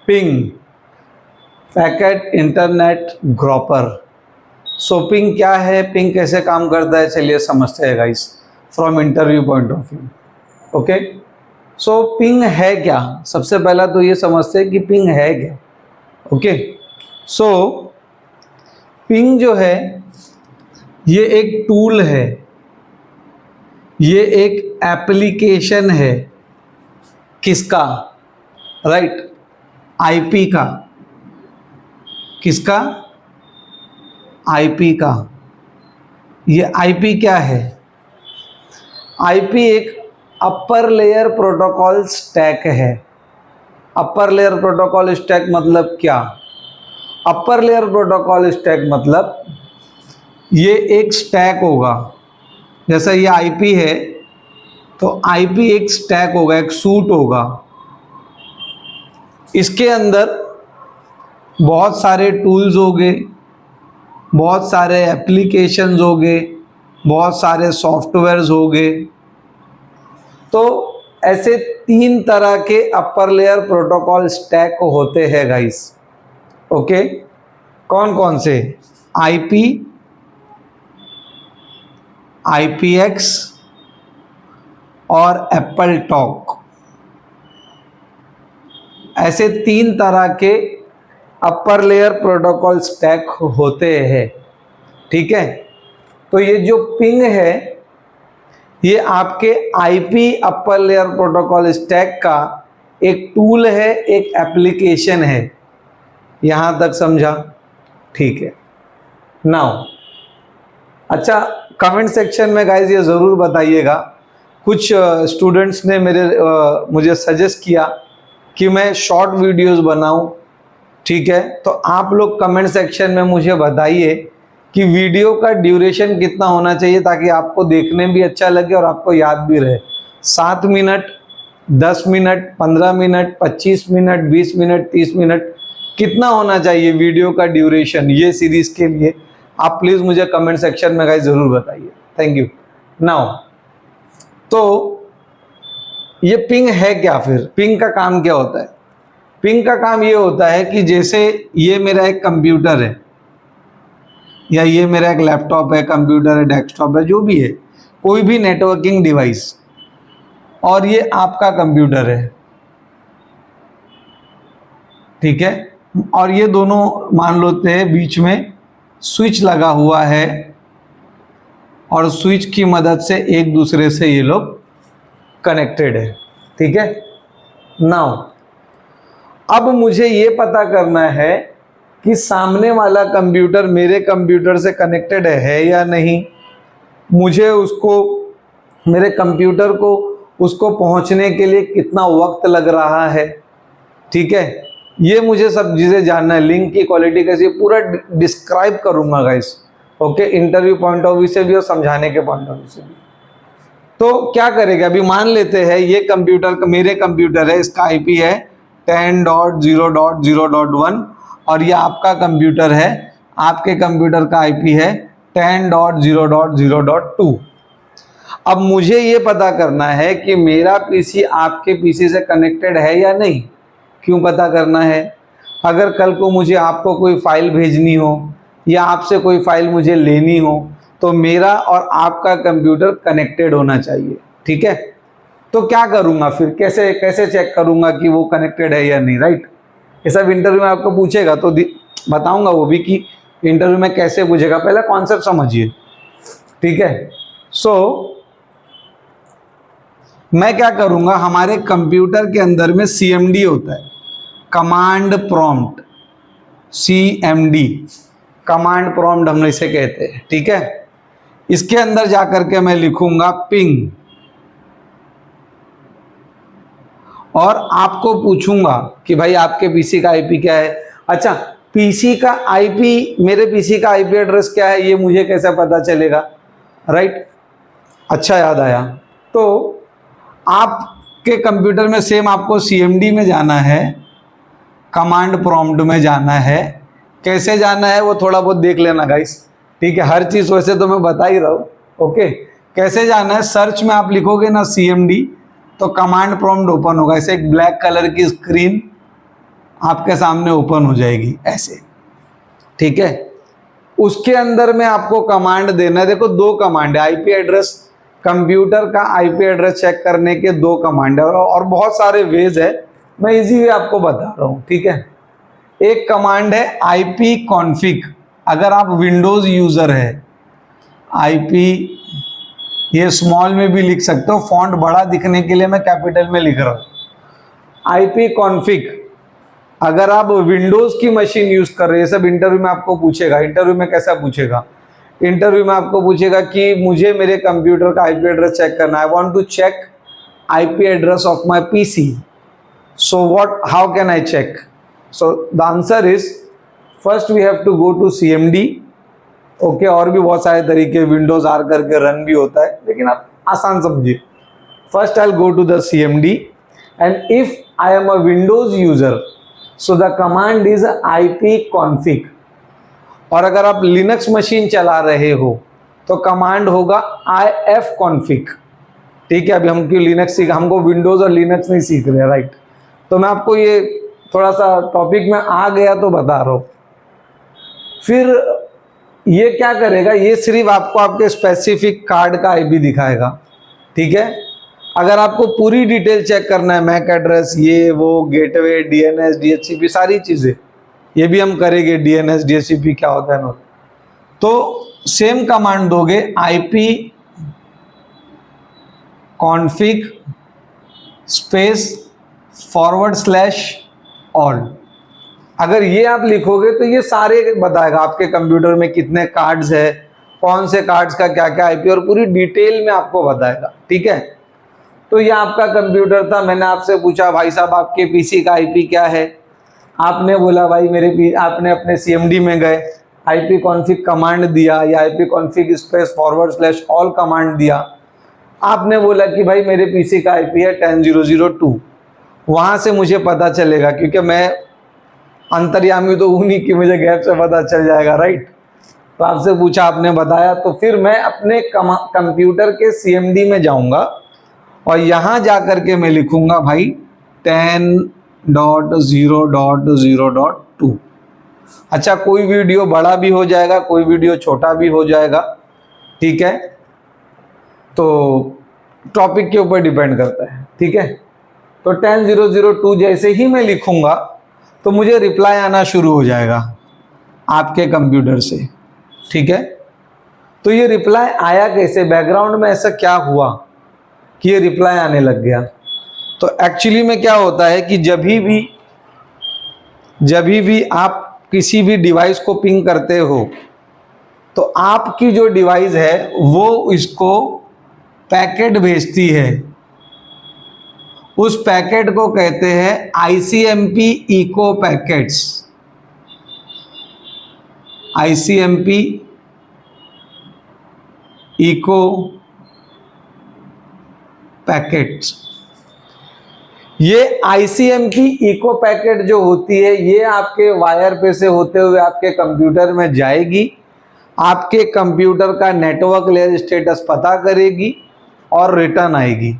Ping, packet internet groper. So ping क्या है, ping कैसे काम करता है, चलिए समझते हैं guys from interview point of view. Okay, so ping है क्या, सबसे पहला तो ये समझते हैं कि पिंग है क्या। ओके, सो पिंग जो है ये एक टूल है, ये एक एप्लीकेशन है। किसका, राइट, आईपी का। किसका, आईपी का। ये आईपी क्या है, आईपी एक अपर लेयर प्रोटोकॉल स्टैक है। अपर लेयर प्रोटोकॉल स्टैक मतलब क्या, अपर लेयर प्रोटोकॉल स्टैक मतलब ये एक स्टैक होगा, जैसा ये आईपी है तो आईपी एक स्टैक होगा, एक सूट होगा। इसके अंदर बहुत सारे टूल्स होंगे, बहुत सारे एप्लीकेशंस होंगे, बहुत सारे सॉफ्टवेयर्स होंगे। तो ऐसे 3 तरह के अपर लेयर प्रोटोकॉल स्टैक होते हैं गाइस। ओके, कौन कौन से, आईपी, आईपीएक्स और एप्पल टॉक। ऐसे 3 तरह के अपर लेयर प्रोटोकॉल स्टैक होते हैं। ठीक है, तो ये जो पिंग है ये आपके आईपी अपर लेयर प्रोटोकॉल स्टैक का एक टूल है, एक एप्लीकेशन है। यहां तक समझा, ठीक है। नाउ अच्छा, कमेंट सेक्शन में गाइस ये ज़रूर बताइएगा, कुछ स्टूडेंट्स ने मुझे सजेस्ट किया कि मैं शॉर्ट वीडियोस बनाऊं। ठीक है, तो आप लोग कमेंट सेक्शन में मुझे बताइए कि वीडियो का ड्यूरेशन कितना होना चाहिए ताकि आपको देखने भी अच्छा लगे और आपको याद भी रहे। 7 minute, 10 minute, 15 minute, 25 minute, 20 minute, 30 minute, कितना होना चाहिए वीडियो का ड्यूरेशन ये सीरीज के लिए, आप प्लीज़ मुझे कमेंट सेक्शन में गाइस ज़रूर बताइए। Thank you. नाउ तो ये पिंग है क्या, फिर पिंग का काम क्या होता है। पिंग का काम ये होता है कि जैसे ये मेरा एक कंप्यूटर है या ये मेरा एक लैपटॉप है, कंप्यूटर है, डेस्कटॉप है, जो भी है, कोई भी नेटवर्किंग डिवाइस, और ये आपका कंप्यूटर है। ठीक है, और ये दोनों मान लेते हैं बीच में स्विच लगा हुआ है और स्विच की मदद से एक दूसरे से ये लोग कनेक्टेड है। ठीक है, नाउ अब मुझे ये पता करना है कि सामने वाला कंप्यूटर मेरे कंप्यूटर से कनेक्टेड है या नहीं। मुझे उसको, मेरे कंप्यूटर को उसको पहुंचने के लिए कितना वक्त लग रहा है। ठीक है, ये मुझे सब चीज़ें जानना है। लिंक की क्वालिटी कैसी, पूरा डिस्क्राइब करूंगा guys. Okay, interview point of view से भी और समझाने के पॉइंट ऑफ व्यू से भी। तो क्या करेगा, अभी मान लेते हैं ये कंप्यूटर मेरे कंप्यूटर है, इसका आईपी है 10.0.0.1 और ये आपका कंप्यूटर है, आपके कंप्यूटर का आईपी है 10.0.0.2। अब मुझे ये पता करना है कि मेरा पीसी आपके पीसी से कनेक्टेड है या नहीं। क्यों पता करना है, अगर कल को मुझे आपको कोई फाइल भेजनी हो या आपसे कोई फाइल मुझे लेनी हो तो मेरा और आपका कंप्यूटर कनेक्टेड होना चाहिए। ठीक है, तो क्या करूंगा फिर, कैसे कैसे चेक करूंगा कि वो कनेक्टेड है या नहीं, राइट। ये सब इंटरव्यू में आपको पूछेगा तो बताऊंगा वो भी कि इंटरव्यू में कैसे पूछेगा, पहले कॉन्सेप्ट समझिए। ठीक है, सो मैं क्या करूंगा, हमारे कंप्यूटर के अंदर में CMD होता है, command prompt, CMD, command prompt हम इसे कहते हैं। ठीक है, इसके अंदर जाकर के मैं लिखूंगा पिंग और आपको पूछूंगा कि भाई आपके पीसी का आईपी क्या है। अच्छा, पीसी का आईपी, मेरे पीसी का आईपी एड्रेस क्या है ये मुझे कैसे पता चलेगा, राइट। अच्छा याद आया, तो आपके कंप्यूटर में सेम आपको CMD में जाना है, कमांड प्रॉम्प्ट में जाना है। कैसे जाना है वो थोड़ा बहुत देख लेना गाइस। ठीक है, हर चीज़ वैसे तो मैं बता ही रहा हूँ। ओके, कैसे जाना है, सर्च में आप लिखोगे ना CMD तो कमांड प्रॉम्प्ट ओपन होगा, ऐसे एक ब्लैक कलर की स्क्रीन आपके सामने ओपन हो जाएगी ऐसे, ठीक है। उसके अंदर में आपको कमांड देना है। देखो दो कमांड है, आईपी एड्रेस, कंप्यूटर का आईपी एड्रेस चेक करने के दो कमांड है और बहुत सारे वेज है, मैं इजी वे आपको बता रहा हूँ, ठीक है। एक कमांड है आईपी कॉन्फिग, अगर आप विंडोज यूजर है, आईपी ये स्मॉल में भी लिख सकते हो, फॉन्ट बड़ा दिखने के लिए मैं कैपिटल में लिख रहा हूं। आईपी कॉन्फिग अगर आप विंडोज की मशीन यूज कर रहे हैं, सब इंटरव्यू में आपको पूछेगा। इंटरव्यू में कैसा पूछेगा, इंटरव्यू में आपको पूछेगा कि मुझे मेरे कंप्यूटर का आईपी एड्रेस चेक करना है, I want to check IP address of my PC, so what, how can I check? So the answer is first we have to go to CMD, okay. और भी बहुत सारे तरीके, Windows are करके run भी होता है, लेकिन आप आसान समझिए। First I will go to the CMD and if I am a Windows user, so the command is ipconfig. और अगर आप लिनक्स मशीन चला रहे हो तो कमांड होगा आईएफ कॉन्फिग, ठीक है। अभी हम क्यों लिनक्स सीख, हमको विंडोज और लिनक्स नहीं सीख रहे, राइट। तो मैं आपको ये थोड़ा सा टॉपिक में आ गया तो बता रहा हूँ। फिर ये क्या करेगा, ये सिर्फ आपको आपके स्पेसिफिक कार्ड का आईपी दिखाएगा, ठीक है। अगर आपको पूरी डिटेल चेक करना है, मैक एड्रेस, ये वो, गेटवे, डीएनएस, डीएचसीपी, सारी चीज़ें, ये भी हम करेंगे, डीएनएस डीएचसीपी क्या होता है ना। तो सेम कमांड दोगे आईपी कॉन्फिग स्पेस /ऑल। अगर ये आप लिखोगे तो ये सारे बताएगा आपके कंप्यूटर में कितने कार्ड्स है, कौन से कार्ड्स का क्या क्या आईपी, और पूरी डिटेल में आपको बताएगा, ठीक है। तो ये आपका कंप्यूटर था, मैंने आपसे पूछा भाई साहब आपके पीसी का आईपी क्या है, आपने बोला भाई आपने अपने सीएमडी में गए, आईपी कॉन्फिग कमांड दिया या IP config space /all command दिया, आपने बोला कि भाई मेरे पीसी का आईपी है 10.0.0.2। वहाँ से मुझे पता चलेगा, क्योंकि मैं अंतर्यामी तो हूँ नहीं कि मुझे गैप से पता चल जाएगा, राइट। तो आपसे पूछा, आपने बताया, तो फिर मैं अपने कंप्यूटर के सीएमडी में जाऊँगा और यहाँ जा कर के मैं लिखूँगा भाई 10.0.0.2। अच्छा, कोई वीडियो बड़ा भी हो जाएगा, कोई वीडियो छोटा भी हो जाएगा, ठीक है। तो टॉपिक के ऊपर डिपेंड करता है, ठीक है। तो 10.0.0.2 जैसे ही मैं लिखूंगा तो मुझे रिप्लाई आना शुरू हो जाएगा आपके कंप्यूटर से, ठीक है। तो ये रिप्लाई आया कैसे, बैकग्राउंड में ऐसा क्या हुआ कि ये रिप्लाई आने लग गया? तो एक्चुअली में क्या होता है कि जब भी आप किसी भी डिवाइस को पिंग करते हो तो आपकी जो डिवाइस है वो इसको पैकेट भेजती है, उस पैकेट को कहते हैं ICMP echo packets, ICMP echo packets. ये आईसीएमपी इको पैकेट जो होती है ये आपके वायर पे से होते हुए आपके कंप्यूटर में जाएगी, आपके कंप्यूटर का नेटवर्क लेयर स्टेटस पता करेगी और रिटर्न आएगी।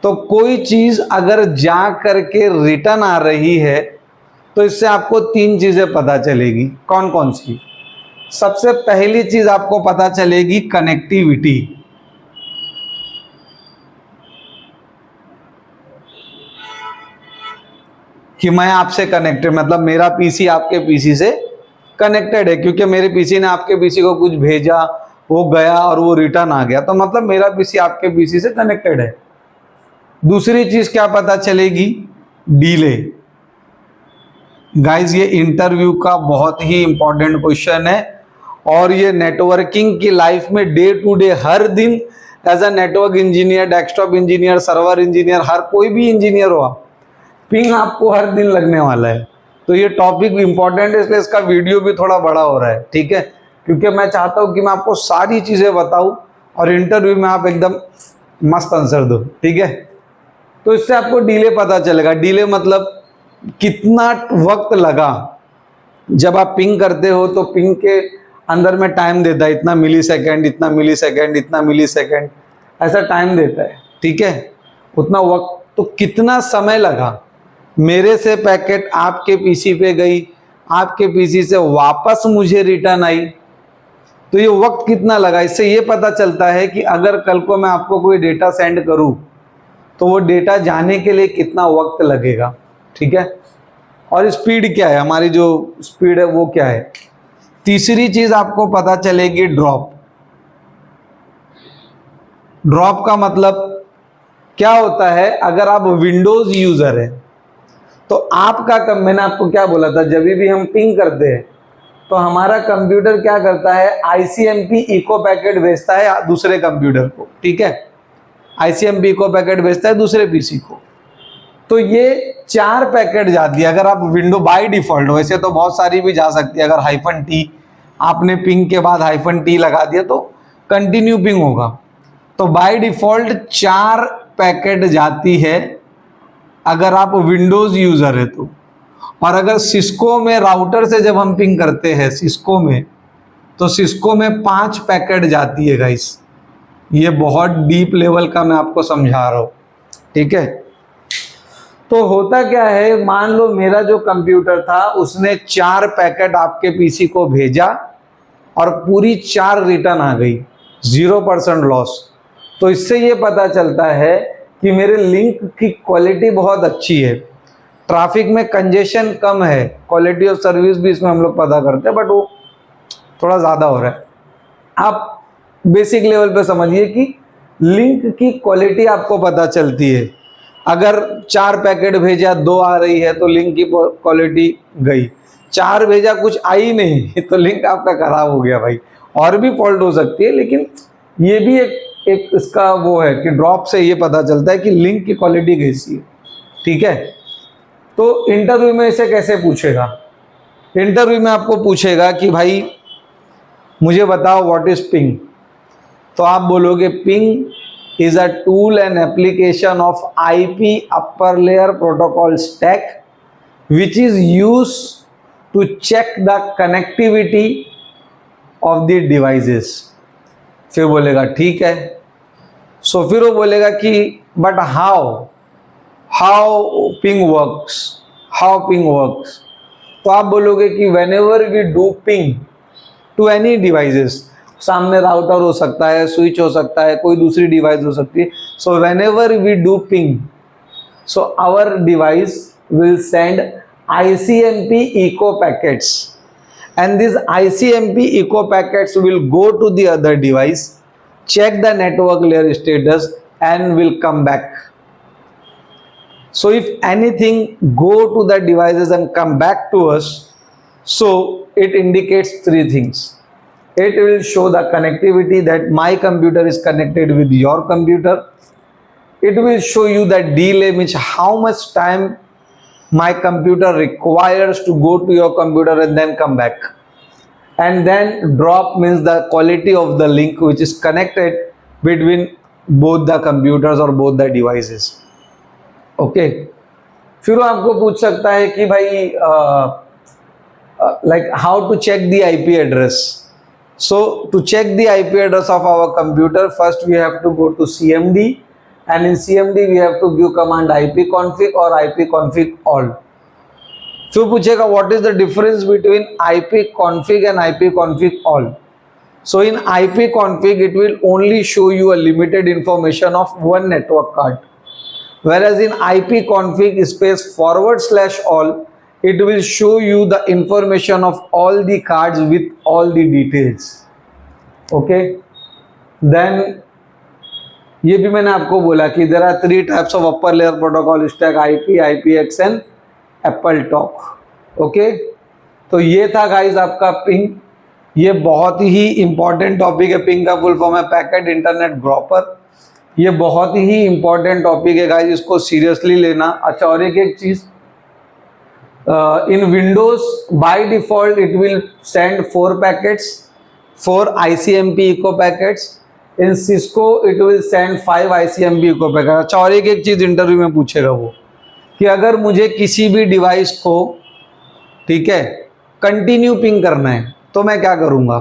तो कोई चीज़ अगर जा करके रिटर्न आ रही है तो इससे आपको तीन चीज़ें पता चलेगी। कौन कौन सी? सबसे पहली चीज़ आपको पता चलेगी कनेक्टिविटी। कि मैं आपसे कनेक्टेड, मतलब मेरा पीसी आपके पीसी से कनेक्टेड है, क्योंकि मेरे पीसी ने आपके पीसी को कुछ भेजा, वो गया और वो रिटर्न आ गया, तो मतलब मेरा पीसी आपके पीसी से कनेक्टेड है। दूसरी चीज क्या पता चलेगी? डिले। गाइस ये इंटरव्यू का बहुत ही इंपॉर्टेंट क्वेश्चन है और ये नेटवर्किंग की लाइफ में डे टू डे हर दिन as a network engineer, desktop engineer, server engineer, हर कोई भी इंजीनियर हो आप, पिंग आपको हर दिन लगने वाला है। तो ये टॉपिक भी इंपॉर्टेंट है, इसलिए इसका वीडियो भी थोड़ा बड़ा हो रहा है, ठीक है, क्योंकि मैं चाहता हूँ कि मैं आपको सारी चीज़ें बताऊँ और इंटरव्यू में आप एकदम मस्त आंसर दो, ठीक है। तो इससे आपको डिले पता चलेगा। डिले मतलब कितना वक्त लगा। जब आप पिंग करते हो तो पिंग के अंदर में टाइम देता है, इतना मिली सेकेंड, इतना मिली सेकेंड, इतना मिली सेकेंड, ऐसा टाइम देता है, ठीक है, उतना वक्त। तो कितना समय लगा, मेरे से पैकेट आपके पीसी पे गई, आपके पीसी से वापस मुझे रिटर्न आई, तो ये वक्त कितना लगा। इससे ये पता चलता है कि अगर कल को मैं आपको कोई डेटा सेंड करूं तो वो डेटा जाने के लिए कितना वक्त लगेगा, ठीक है। और स्पीड क्या है, हमारी जो स्पीड है वो क्या है। तीसरी चीज आपको पता चलेगी ड्रॉप। ड्रॉप का मतलब क्या होता है, अगर आप विंडोज यूजर है तो आपका मैंने आपको क्या बोला था, जब भी हम पिंग करते हैं तो हमारा कंप्यूटर क्या करता है, ICMP इको पैकेट भेजता है दूसरे कंप्यूटर को, ठीक है। ICMP इको पैकेट भेजता है दूसरे पीसी को। तो ये 4 पैकेट जाती है अगर आप विंडो बाय डिफॉल्ट, वैसे तो बहुत सारी भी जा सकती है। अगर -T आपने पिंग के बाद -T लगा दिया तो कंटिन्यू पिंग होगा। तो बाय डिफॉल्ट 4 पैकेट जाती है अगर आप विंडोज यूजर है तो। और अगर सिस्को में राउटर से जब हम पिंग करते हैं सिस्को में, तो सिस्को में 5 पैकेट जाती है गाइस। ये बहुत डीप लेवल का मैं आपको समझा रहा हूं, ठीक है। तो होता क्या है, मान लो मेरा जो कंप्यूटर था उसने 4 पैकेट आपके पीसी को भेजा और पूरी 4 रिटर्न आ गई, 0% लॉस। तो इससे ये पता चलता है कि मेरे लिंक की क्वालिटी बहुत अच्छी है, ट्रैफिक में कंजेशन कम है, क्वालिटी ऑफ सर्विस भी इसमें हम लोग पता करते हैं, बट वो थोड़ा ज़्यादा हो रहा है। आप बेसिक लेवल पे समझिए कि लिंक की क्वालिटी आपको पता चलती है। अगर 4 पैकेट भेजा 2 आ रही है तो लिंक की क्वालिटी गई, 4 भेजा कुछ आई नहीं तो लिंक आपका खराब हो गया भाई। और भी फॉल्ट हो सकती है, लेकिन ये भी एक इसका वो है कि ड्रॉप से ये पता चलता है कि लिंक की क्वालिटी कैसी है, ठीक है। तो इंटरव्यू में इसे कैसे पूछेगा, इंटरव्यू में आपको पूछेगा कि भाई मुझे बताओ व्हाट इज पिंग। तो आप बोलोगे ping is a tool and application of IP upper layer protocol stack which is use to check the connectivity of the devices. फिर बोलेगा ठीक है। सो फिर वो बोलेगा कि बट हाउ पिंग वर्क्स। तो आप बोलोगे कि whenever we do ping to any devices, सामने राउटर हो सकता है, स्विच हो सकता है, कोई दूसरी डिवाइस हो सकती है। So whenever we do ping, so our device will send ICMP echo packets, and these ICMP echo packets will go to the other device, check the network layer status and will come back. So if anything go to the devices and come back to us, so it indicates 3 things. It will show the connectivity that my computer is connected with your computer. It will show you the delay, which how much time my computer requires to go to your computer and then come back. And then drop means the quality of the link which is connected between both the computers or both the devices. Okay. फिर वो आपको पूछ सकता है कि भाई like how to check the IP address. So to check the IP address of our computer, first we have to go to CMD, and in CMD we have to give command ipconfig or ipconfig all. फिर पूछेगा what is the difference between ipconfig and ipconfig all. So in ipconfig it will only show you a limited information of one network card, whereas in ipconfig /all it will show you the information of all the cards with all the details. Okay, then ये भी मैंने आपको बोला कि there are 3 types of upper layer protocol stack, IP, IPX and Apple Talk. Okay, तो ये था guys आपका पिंग। ये बहुत ही इंपॉर्टेंट टॉपिक है। पिंग का फुल फॉर्म है पैकेट इंटरनेट ग्रॉपर। ये बहुत ही इंपॉर्टेंट टॉपिक है गाइज, इसको सीरियसली लेना। अच्छा, और एक चीज, in Windows by default it will send 4 packets, 4 ICMP echo packets. In Cisco it will send 5 ICMP echo packets. अच्छा, और एक चीज इंटरव्यू में पूछेगा वो कि अगर मुझे किसी भी डिवाइस को, ठीक है, कंटिन्यू पिंग करना है तो मैं क्या करूंगा।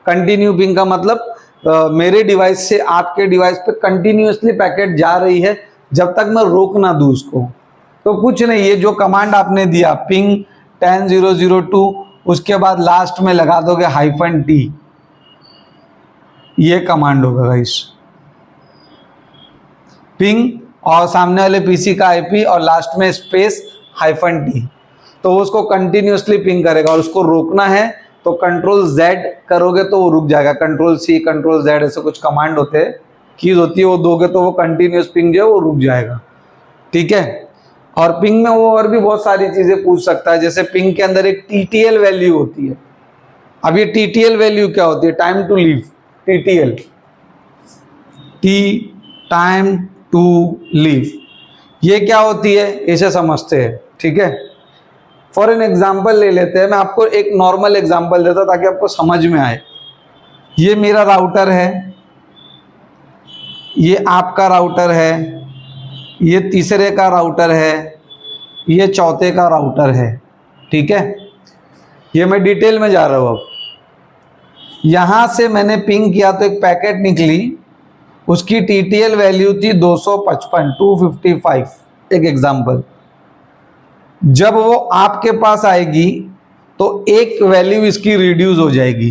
कंटिन्यू पिंग का मतलब मेरे डिवाइस से आपके डिवाइस पे कंटिन्यूअसली पैकेट जा रही है जब तक मैं रोक ना दूं उसको। तो कुछ नहीं, ये जो कमांड आपने दिया पिंग 10002, उसके बाद लास्ट में लगा दोगे -t, ये कमांड होगा गाइस। पिंग और सामने वाले पीसी का आईपी और लास्ट में स्पेस -t, तो उसको कंटिन्यूसली पिंग करेगा। और उसको रोकना है तो Ctrl Z करोगे तो वो रुक जाएगा। Ctrl C, Ctrl Z ऐसे कुछ कमांड होते हैं, कीज होती है, वो दोगे तो वो कंटिन्यूस पिंग जो है वो रुक जाएगा। ठीक है। और पिंग में वो और भी बहुत सारी चीजें पूछ सकता है, जैसे पिंग के अंदर एक TTL वैल्यू होती है। अब ये TTL वैल्यू क्या होती है? Time to live, TTL, time to live, ये क्या होती है इसे समझते हैं। ठीक है। फॉर एन एग्जाम्पल ले लेते हैं, मैं आपको एक नॉर्मल एग्जाम्पल देता ताकि आपको समझ में आए। ये मेरा राउटर है, ये आपका राउटर है, ये तीसरे का राउटर है, ये चौथे का राउटर है। ठीक है। ये मैं डिटेल में जा रहा हूँ। अब यहां से मैंने पिंग किया तो एक पैकेट निकली, उसकी TTL वैल्यू थी 255, एक एग्जाम्पल। जब वो आपके पास आएगी तो एक वैल्यू इसकी रिड्यूस हो जाएगी,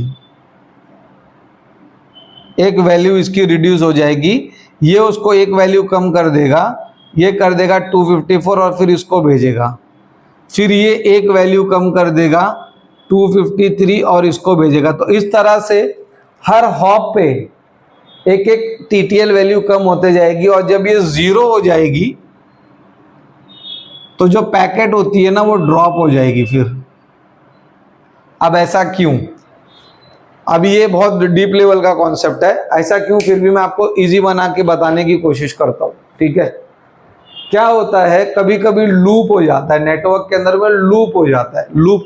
एक वैल्यू इसकी रिड्यूस हो जाएगी। ये उसको एक वैल्यू कम कर देगा, ये कर देगा 254 और फिर इसको भेजेगा। फिर ये एक वैल्यू कम कर देगा 253 और इसको भेजेगा। तो इस तरह से हर हॉप पे एक एक TTL वैल्यू कम होते जाएगी, और जब ये 0 हो जाएगी तो जो पैकेट होती है ना वो ड्रॉप हो जाएगी फिर। अब ऐसा क्यों? अब ये बहुत डीप लेवल का कॉन्सेप्ट है, ऐसा क्यों, फिर भी मैं आपको इजी बना के बताने की कोशिश करता हूँ। ठीक है। क्या होता है, कभी कभी लूप हो जाता है नेटवर्क के अंदर में, लूप हो जाता है। लूप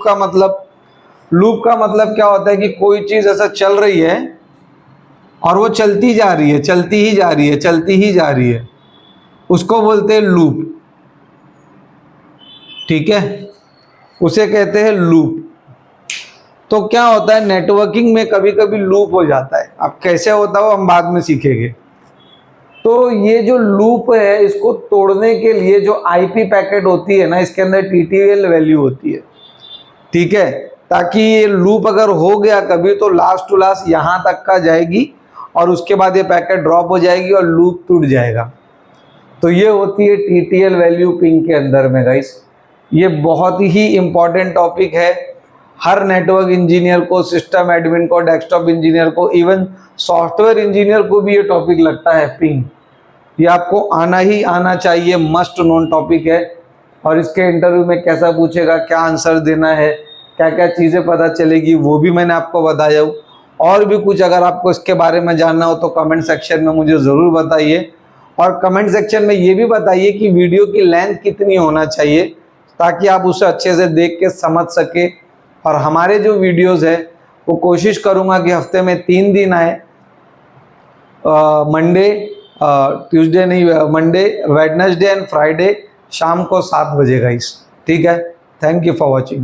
का मतलब क्या होता है कि कोई चीज ऐसा चल रही है और वो चलती जा रही है, चलती ही जा रही है, चलती ही जा रही है, उसको बोलते हैं लूप। ठीक है, उसे कहते हैं लूप। तो क्या होता है नेटवर्किंग में कभी कभी लूप हो जाता है। अब कैसे होता है वो हम बाद में सीखेंगे। तो ये जो लूप है इसको तोड़ने के लिए जो आईपी पैकेट होती है ना, इसके अंदर TTL वैल्यू होती है। ठीक है, ताकि ये लूप अगर हो गया कभी तो लास्ट टू लास्ट यहाँ तक का जाएगी और उसके बाद ये पैकेट ड्रॉप हो जाएगी और लूप टूट जाएगा। तो ये होती है TTL वैल्यू पिंग के अंदर में गाइस। ये बहुत ही इंपॉर्टेंट टॉपिक है। हर नेटवर्क इंजीनियर को, सिस्टम एडमिन को, डेस्कटॉप इंजीनियर को, इवन सॉफ्टवेयर इंजीनियर को भी ये टॉपिक लगता है पिंग। ये आपको आना ही आना चाहिए, मस्ट नोन टॉपिक है। और इसके इंटरव्यू में कैसा पूछेगा, क्या आंसर देना है, क्या क्या चीज़ें पता चलेगी, वो भी मैंने आपको बताया हूँ। और भी कुछ अगर आपको इसके बारे में जानना हो तो कमेंट सेक्शन में मुझे ज़रूर बताइए। और कमेंट सेक्शन में ये भी बताइए कि वीडियो की लेंथ कितनी होना चाहिए, ताकि आप उसे अच्छे से देख के समझ सके। और हमारे जो वीडियोस है वो कोशिश करूँगा कि हफ्ते में 3 दिन आए, मंडे, ट्यूसडे नहीं, मंडे, वेडनेसडे एंड फ्राइडे शाम को 7 बजे गाइस। ठीक है, थैंक यू फॉर वॉचिंग।